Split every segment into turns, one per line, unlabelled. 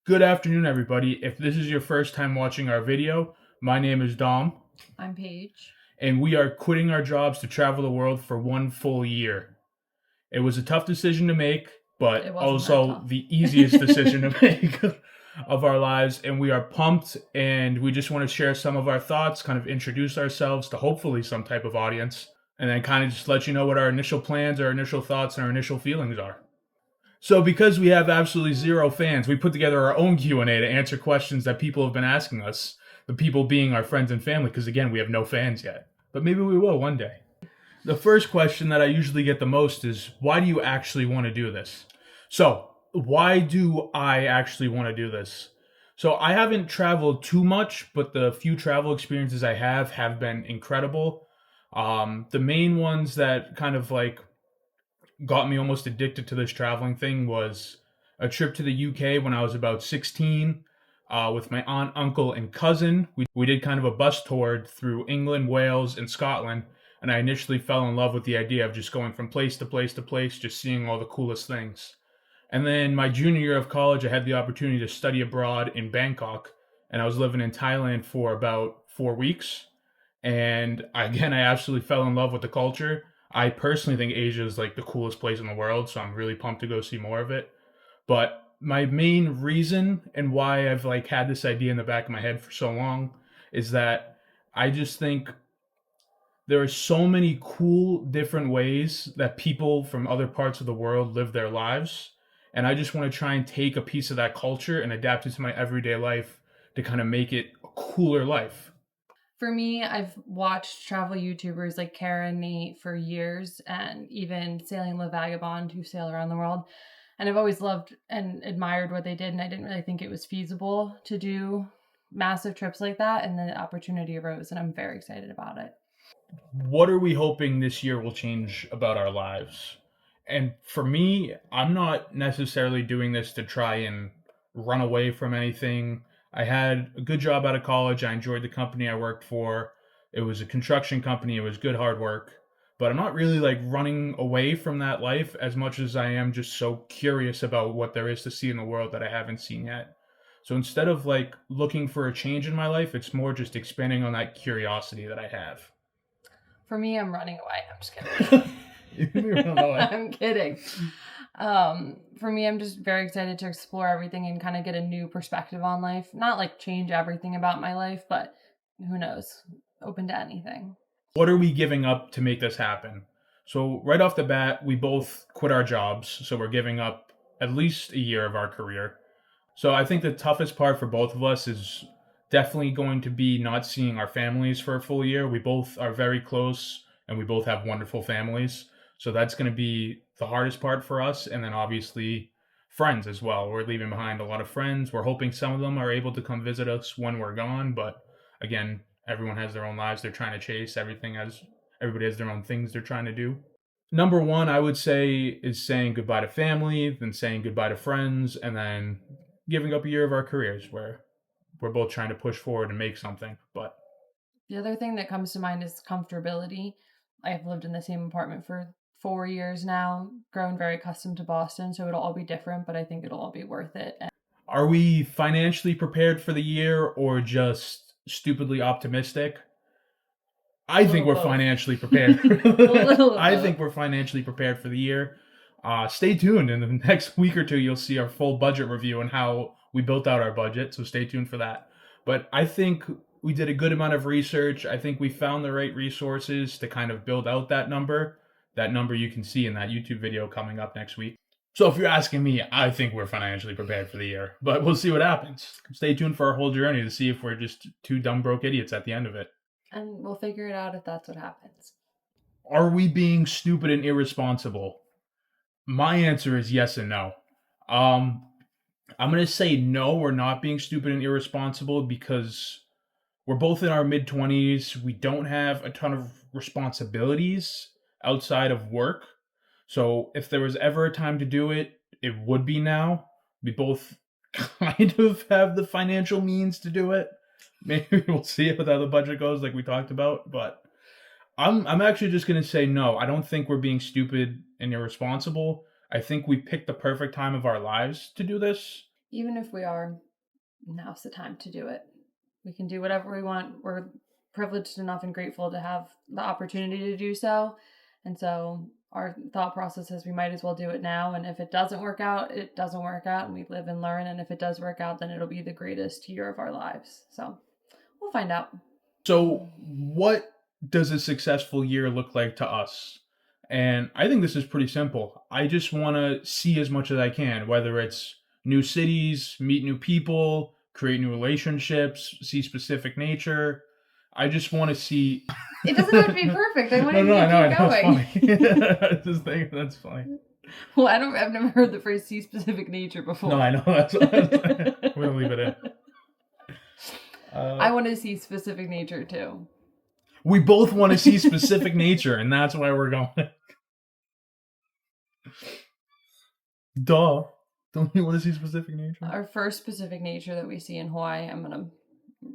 Good afternoon, everybody. If this is your first time watching our video, my name is Dom,
I'm Paige.
and we are quitting our jobs to travel the world for one full year. It was a tough decision to make,
It
but
wasn't that
also
tough.
the easiest decision to make of our lives. And we are pumped, and we just want to share some of our thoughts, kind of introduce ourselves to hopefully some type of audience, and then kind of just let you know what our initial plans, our initial thoughts, and our initial feelings are. So because we have absolutely zero fans, we put together our own Q&A to answer questions that people have been asking us, the people being our friends and family, because again, we have no fans yet. But maybe we will one day. The first question that I usually get the most is, why do you actually want to do this? So, why do I actually want to do this? So, I haven't traveled too much, but the few travel experiences I have been incredible. The main ones that kind of like got me almost addicted to this traveling thing was a trip to the UK when I was about 16 with my aunt, uncle, and cousin. We did kind of a bus tour through England, Wales, and Scotland. And I initially fell in love with the idea of just going from place to place to place, just seeing all the coolest things. And then my junior year of college, I had the opportunity to study abroad in Bangkok. And I was living in Thailand for about 4 weeks, and again, I absolutely fell in love with the culture. I personally think Asia is like the coolest place in the world, so I'm really pumped to go see more of it. But my main reason and why I've like had this idea in the back of my head for so long is that I just think there are so many cool different ways that people from other parts of the world live their lives, and I just want to try and take a piece of that culture and adapt it to my everyday life to kind of make it a cooler life.
For me, I've watched travel YouTubers like Kara and Nate for years, and even Sailing Le Vagabond, who sail around the world. And I've always loved and admired what they did, and I didn't really think it was feasible to do massive trips like that. And the opportunity arose, and I'm very excited about it.
What are we hoping this year will change about our lives? And for me, I'm not necessarily doing this to try and run away from anything. I had a good job out of college. I enjoyed the company I worked for. It was a construction company. It was good hard work. But I'm not really like running away from that life as much as I am just so curious about what there is to see in the world that I haven't seen yet. So instead of like looking for a change in my life, it's more just expanding on that curiosity that I have.
For me, I'm running away. I'm just kidding.
You can be run away.
I'm kidding. For me, I'm just very excited to explore everything and kind of get a new perspective on life. Not like change everything about my life, but who knows? Open to anything.
What are we giving up to make this happen? So, right off the bat, we both quit our jobs. So, we're giving up at least a year of our career. So, I think the toughest part for both of us is definitely going to be not seeing our families for a full year. We both are very close and we both have wonderful families. So, that's going to be the hardest part for us. And then, obviously, friends as well. We're leaving behind a lot of friends. We're hoping some of them are able to come visit us when we're gone. But again, everyone has their own lives they're trying to chase. Everybody has their own things they're trying to do. Number one, I would say, is saying goodbye to family, then saying goodbye to friends, and then giving up a year of our careers where we're both trying to push forward and make something. But
The other thing that comes to mind is comfortability. I've lived in the same apartment for 4 years now, grown very accustomed to Boston, so it'll all be different, but I think it'll all be worth it.
are we financially prepared for the year or just stupidly optimistic?
A
I think
little
we're
both.
financially prepared.
A little of
I
both.
think we're financially prepared for the year. Stay tuned. In the next week or two, you'll see our full budget review and how we built out our budget. So stay tuned for that. But I think we did a good amount of research. I think we found the right resources to kind of build out that number. That number you can see in that YouTube video coming up next week. So if you're asking me, I think we're financially prepared for the year. But we'll see what happens. Stay tuned for our whole journey to see if we're just two dumb broke idiots at the end of it.
And we'll figure it out if that's what happens.
Are we being stupid and irresponsible? My answer is yes and no. Um, I'm gonna say no. We're not being stupid and irresponsible because we're both in our mid 20s. We don't have a ton of responsibilities outside of work. So if there was ever a time to do it, it would be now. We both kind of have the financial means to do it. Maybe we'll see how the budget goes, like we talked about. But I'm actually just gonna say no. I don't think we're being stupid and irresponsible. I think we picked the perfect time of our lives to do this.
even if we are, now's the time to do it. We can do whatever we want. We're privileged enough and grateful to have the opportunity to do so. And so our thought process is we might as well do it now. And if it doesn't work out, it doesn't work out, and we live and learn. And if it does work out, then it'll be the greatest year of our lives. So we'll find out.
So, what does a successful year look like to us? And I think this is pretty simple. I just want to see as much as I can, whether it's new cities, meet new people, create new relationships, see specific nature. I just want to see.
It doesn't have to be perfect. I want
No,
to
no, I know,
keep
it's
going.
funny. I just think that's funny.
Well, I've never heard the phrase "see specific nature" before.
No, I know. We're gonna leave it in.
I want to see specific nature too.
We both want to see specific nature, and that's why we're going. Duh. Don't you want to see specific nature?
Our first specific nature that we see in Hawaii, I'm going to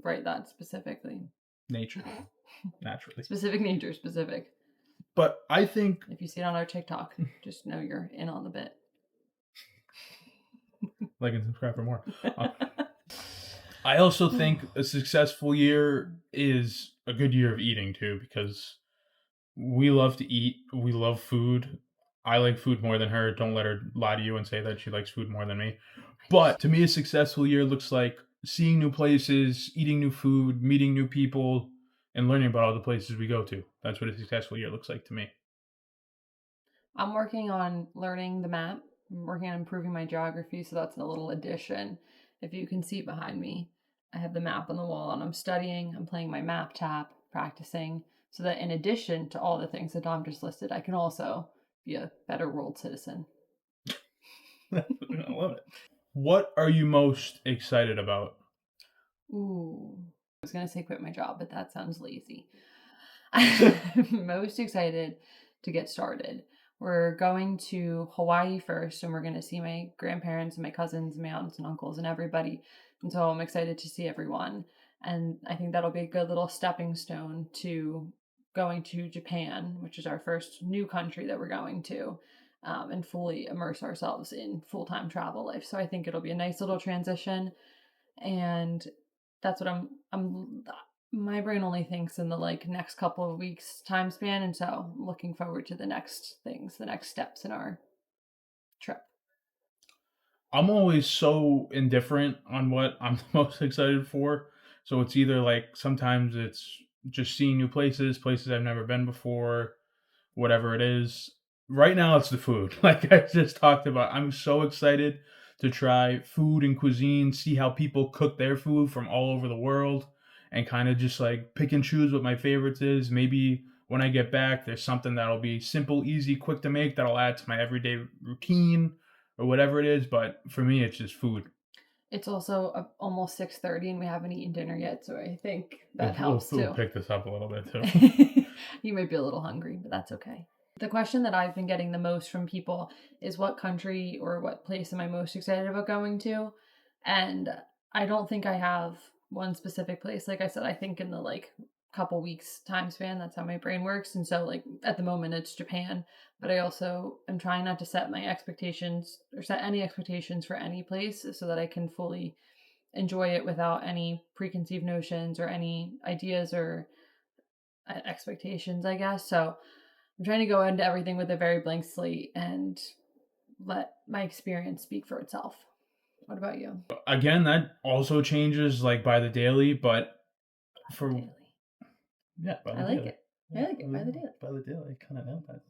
write that specifically.
Nature. Naturally.
Specific nature, specific.
But I think...
If you see it on our TikTok, just know you're in on the bit.
Like and subscribe for more. I also think a successful year is a good year of eating too, because we love to eat. We love food. I like food more than her. Don't let her lie to you and say that she likes food more than me. But to me, a successful year looks like seeing new places, eating new food, meeting new people, and learning about all the places we go to. That's what a successful year looks like to me.
I'm working on learning the map. I'm working on improving my geography, so that's a little addition. If you can see behind me, I have the map on the wall, and I'm studying. I'm playing my map tab, practicing, so that in addition to all the things that Dom just listed, I can also be a better world citizen.
I love it. What are you most excited about?
Ooh. I was going to say quit my job, but that sounds lazy. I'm most excited to get started. We're going to Hawaii first, and we're going to see my grandparents and my cousins and my aunts and uncles and everybody. And so I'm excited to see everyone. And I think that'll be a good little stepping stone to going to Japan, which is our first new country that we're going to, and fully immerse ourselves in full-time travel life. So I think it'll be a nice little transition. And that's what my brain only thinks in the next couple of weeks time span, and so I'm looking forward to the next things, the next steps in our trip.
I'm always so indifferent on what I'm the most excited for. So it's either like sometimes it's just seeing new places I've never been before, whatever it is. Right now it's the food. Like I just talked about, I'm so excited to try food and cuisine, see how people cook their food from all over the world, and kind of just like pick and choose what my favorites is. Maybe when I get back, there's something that'll be simple, easy, quick to make that'll add to my everyday routine or whatever it is. But for me, it's just food.
It's also almost 6:30 and we haven't eaten dinner yet, so I think that helps
We'll
too.
pick this up a little bit too.
You might be a little hungry, but that's okay. The question that I've been getting the most from people is what country or what place am I most excited about going to? And I don't think I have one specific place. Like I said, I think in the couple weeks time span, that's how my brain works. And so at the moment it's Japan, but I also am trying not to set my expectations or set any expectations for any place so that I can fully enjoy it without any preconceived notions or any ideas or expectations, I guess. So I'm trying to go into everything with a very blank slate and let my experience speak for itself. What about you?
Again, that also changes like by the daily, but for
Daily.
yeah, by the
I
daily.
like it. I like it by the daily.
By the daily, kind of know that.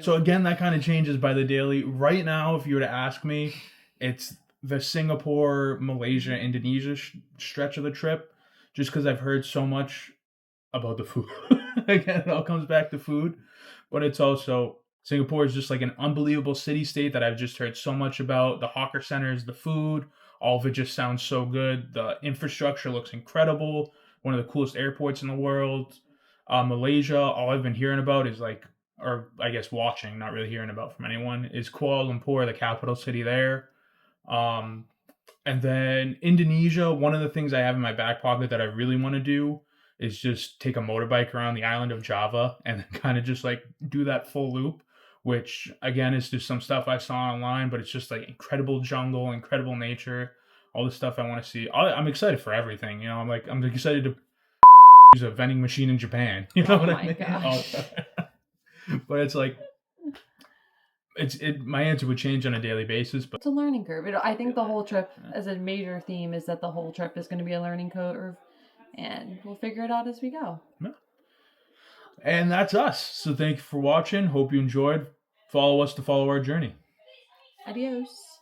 So again, that kind of changes by the daily. Right now, if you were to ask me, it's the Singapore, Malaysia, Indonesia stretch of the trip, just because I've heard so much about the food. Again, it all comes back to food, but it's also Singapore is just like an unbelievable city state that I've just heard so much about. The hawker centers, the food, all of it just sounds so good. The infrastructure looks incredible. One of the coolest airports in the world. Malaysia, all I've been hearing about is or I guess watching, not really hearing about from anyone, is Kuala Lumpur, the capital city there. And then Indonesia, one of the things I have in my back pocket that I really want to do is just take a motorbike around the island of Java and kind of just like do that full loop, which again is just some stuff I saw online, but it's just like incredible jungle, incredible nature, all the stuff I want to see. I'm excited for everything. I'm excited to use a vending machine in Japan. You know
Oh
what I
my
mean?
gosh.
But it's like my answer would change on a daily basis, but
It's a learning curve. I think the whole trip, as a major theme, is that the whole trip is going to be a learning curve, and we'll figure it out as we go.
yeah. And that's us. So thank you for watching. Hope you enjoyed. Follow us to follow our journey.
Adios.